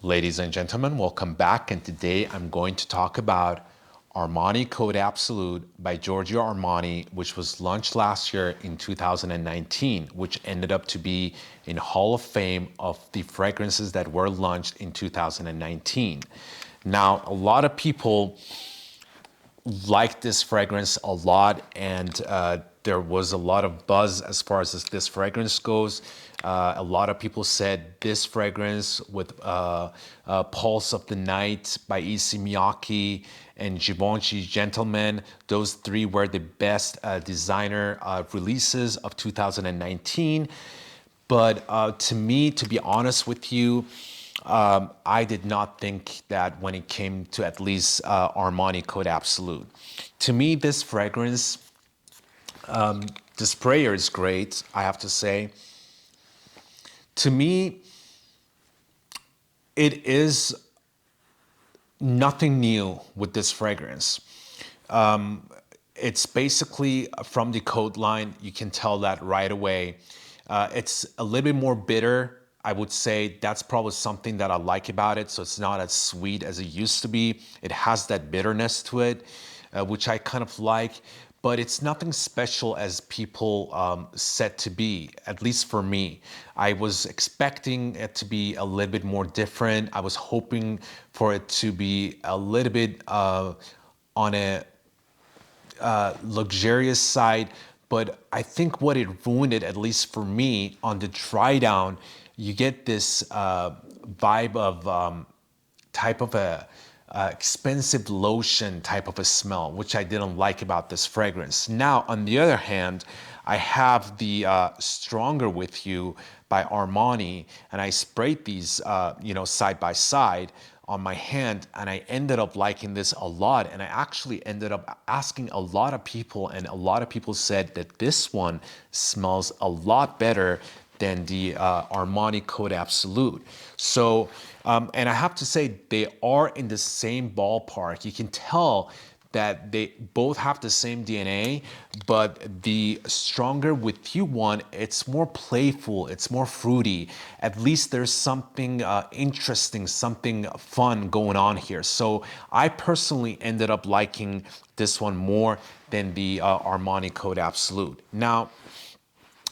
Ladies and gentlemen, welcome back, and today I'm going to talk about Armani Code Absolu by Giorgio Armani, which was launched last year in 2019, which ended up to be in Hall of Fame of the fragrances that were launched in 2019. Now, a lot of people liked this fragrance a lot, and there was a lot of buzz as far as this fragrance goes. A lot of people said this fragrance with Pulse of the Night by Issey Miyake and Givenchy Gentleman, those three were the best designer releases of 2019. But to me, to be honest with you, I did not think that when it came to at least Armani Code Absolu. To me, this fragrance, the sprayer is great, I have to say. To me, it is nothing new with this fragrance. It's basically from the Code line. You can tell that right away. It's a little bit more bitter. I would say that's probably something that I like about it. So it's not as sweet as it used to be. It has that bitterness to it, which I kind of like. But it's nothing special as people said to be, at least for me. I was expecting it to be a little bit more different. I was hoping for it to be a little bit on a luxurious side. But I think what it ruined it, at least for me, on the dry down, you get this vibe of type of a expensive lotion type of a smell, which I didn't like about this fragrance. Now, on the other hand, I have the Stronger With You by Armani, and I sprayed these, side by side on my hand, and I ended up liking this a lot. And I actually ended up asking a lot of people, and a lot of people said that this one smells a lot better than the Armani Code Absolu. So, and I have to say, they are in the same ballpark. You can tell that they both have the same DNA, but the Stronger With You one, it's more playful, it's more fruity. At least there's something interesting, something fun going on here. So I personally ended up liking this one more than the Armani Code Absolu. Now,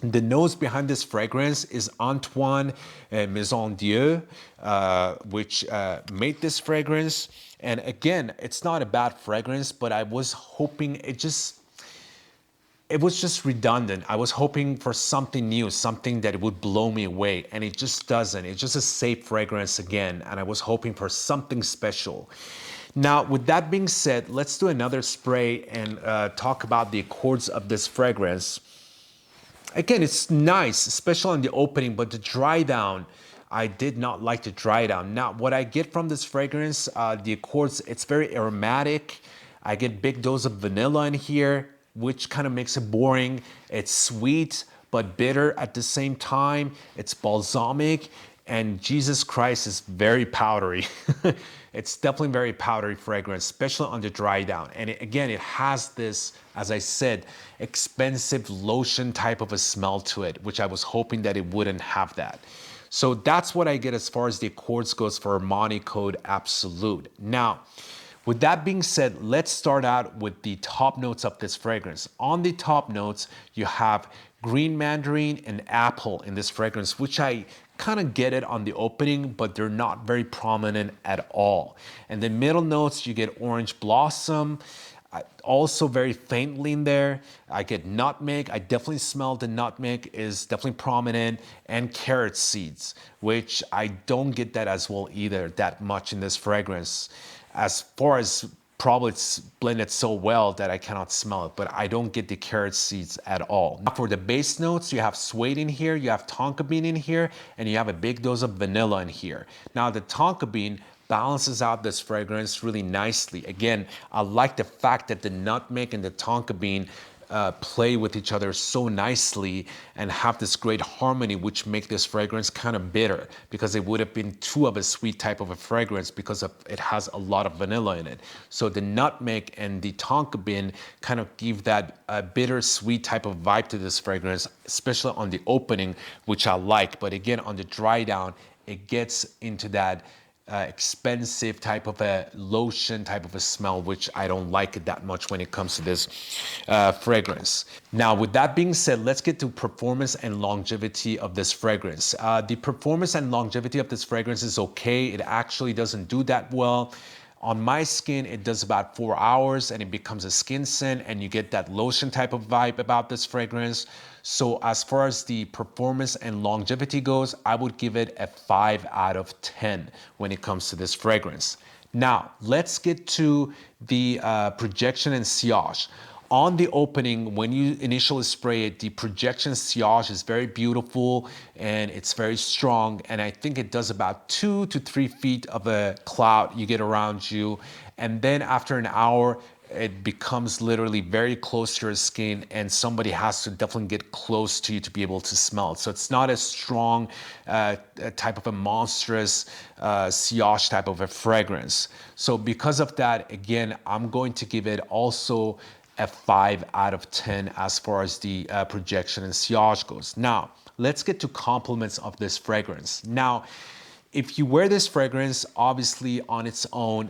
the nose behind this fragrance is Antoine Maison Dieu, which made this fragrance. And again, it's not a bad fragrance, but I was hoping it was just redundant. I was hoping for something new, something that would blow me away, and it just doesn't. It's just a safe fragrance again, and I was hoping for something special. Now, with that being said, let's do another spray and talk about the accords of this fragrance. Again, it's nice, especially on the opening, but the dry down, I did not like the dry down. Now, what I get from this fragrance, the accords, it's very aromatic. I get big dose of vanilla in here, which kind of makes it boring. It's sweet, but bitter at the same time. It's balsamic, and Jesus Christ is very powdery. It's definitely very powdery fragrance, especially on the dry down. And again, it has this, as I said, expensive lotion type of a smell to it, which I was hoping that it wouldn't have that. So that's what I get as far as the accords goes for Armani Code Absolu. Now, with that being said, let's start out with the top notes of this fragrance. On the top notes, you have green mandarin and apple in this fragrance, which I kind of get it on the opening, but they're not very prominent at all. And the middle notes, you get orange blossom, also very faintly in there. I get nutmeg. I definitely smell the nutmeg is definitely prominent, and carrot seeds, which I don't get that as well either that much in this fragrance. As far as probably it's blended so well that I cannot smell it, but I don't get the carrot seeds at all. Now for the base notes, you have suede in here, you have tonka bean in here, and you have a big dose of vanilla in here. Now the tonka bean balances out this fragrance really nicely. Again, I like the fact that the nutmeg and the tonka bean play with each other so nicely and have this great harmony, which make this fragrance kind of bitter, because it would have been too of a sweet type of a fragrance because it has a lot of vanilla in it. So the nutmeg and the tonka bean kind of give that bitter sweet type of vibe to this fragrance, especially on the opening, which I like. But again, on the dry down, it gets into that expensive type of a lotion type of a smell, which I don't like it that much when it comes to this fragrance. Now, with that being said, let's get to performance and longevity of this fragrance. The performance and longevity of this fragrance is okay. It actually doesn't do that well. On my skin, it does about 4 hours and it becomes a skin scent, and you get that lotion type of vibe about this fragrance. So as far as the performance and longevity goes, I would give it a 5 out of 10 when it comes to this fragrance. Now, let's get to the projection and sillage. On the opening, when you initially spray it, the projection sillage is very beautiful and it's very strong. And I think it does about 2 to 3 feet of a cloud you get around you. And then after an hour, it becomes literally very close to your skin, and somebody has to definitely get close to you to be able to smell it. So it's not a strong type of a monstrous sillage type of a fragrance. So because of that, again, I'm going to give it also a 5 out of 10 as far as the projection and sillage goes. Now, let's get to compliments of this fragrance. Now, if you wear this fragrance, obviously on its own,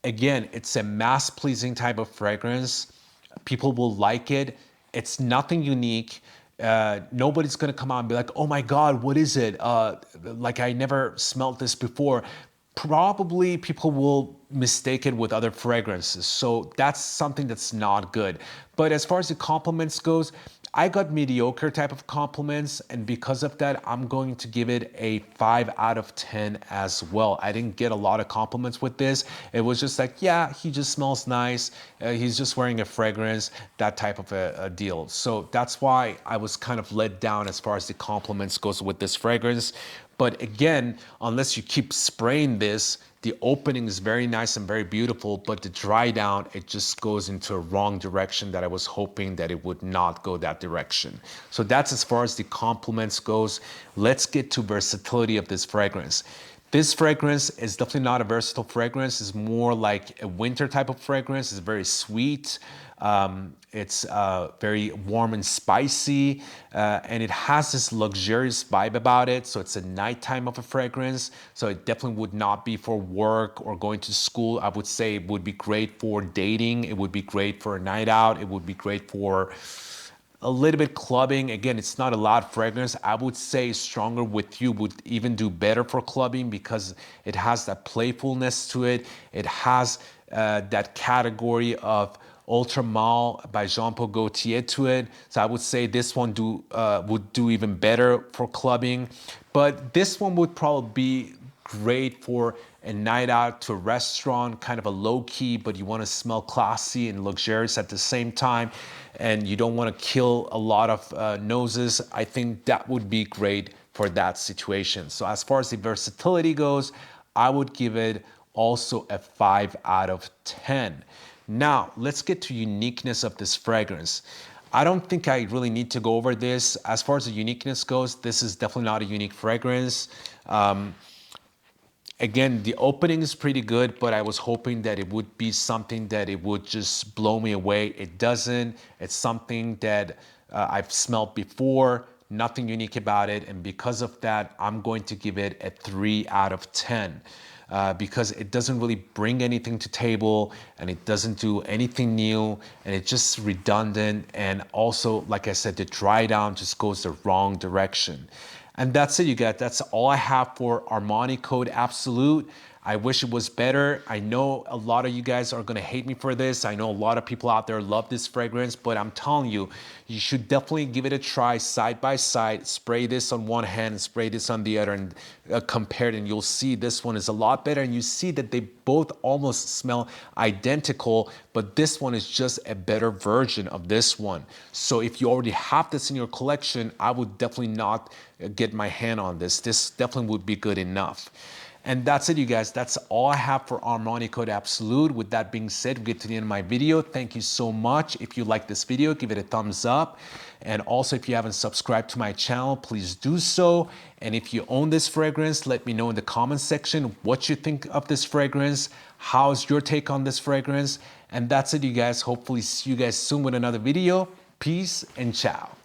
again, it's a mass-pleasing type of fragrance. People will like it. It's nothing unique. Nobody's gonna come out and be like, oh my God, what is it? Like I never smelled this before. Probably people will mistake it with other fragrances. So that's something that's not good. But as far as the compliments goes, I got mediocre type of compliments, and because of that, I'm going to give it a 5 out of 10 as well. I didn't get a lot of compliments with this. It was just like, yeah, he just smells nice. He's just wearing a fragrance, that type of a deal. So that's why I was kind of let down as far as the compliments goes with this fragrance. But again, unless you keep spraying this, the opening is very nice and very beautiful, but the dry down, it just goes into a wrong direction that I was hoping that it would not go that direction. So that's as far as the compliments goes. Let's get to versatility of this fragrance. This fragrance is definitely not a versatile fragrance. It's more like a winter type of fragrance. It's very sweet. It's very warm and spicy, and it has this luxurious vibe about it. So it's a nighttime of a fragrance. So it definitely would not be for work or going to school. I would say it would be great for dating. It would be great for a night out. It would be great for a little bit clubbing. Again, it's not a loud fragrance. I would say Stronger With You would even do better for clubbing because it has that playfulness to it. It has that category of Ultra Male by Jean Paul Gaultier to it. So I would say this one would do even better for clubbing. But this one would probably be great for a night out to a restaurant, kind of a low key, but you want to smell classy and luxurious at the same time, and you don't want to kill a lot of noses. I think that would be great for that situation. So as far as the versatility goes, I would give it also a 5 out of 10. Now, let's get to uniqueness of this fragrance. I don't think I really need to go over this. As far as the uniqueness goes, this is definitely not a unique fragrance. Again, the opening is pretty good, but I was hoping that it would be something that it would just blow me away. It doesn't. It's something that I've smelled before, nothing unique about it. And because of that, I'm going to give it a 3 out of 10 because it doesn't really bring anything to table and it doesn't do anything new and it's just redundant. And also, like I said, the dry down just goes the wrong direction. And that's it, you guys. That's all I have for Armani Code Absolu. I wish it was better. I know a lot of you guys are gonna hate me for this. I know a lot of people out there love this fragrance, but I'm telling you, you should definitely give it a try side by side. Spray this on one hand and spray this on the other and compare it, and you'll see this one is a lot better. And you see that they both almost smell identical, but this one is just a better version of this one. So if you already have this in your collection, I would definitely not get my hand on this. This definitely would be good enough. And that's it, you guys. That's all I have for Armani Code Absolu. With that being said, we get to the end of my video. Thank you so much. If you like this video, give it a thumbs up. And also, if you haven't subscribed to my channel, please do so. And if you own this fragrance, let me know in the comment section what you think of this fragrance. How's your take on this fragrance? And that's it, you guys. Hopefully see you guys soon with another video. Peace and ciao.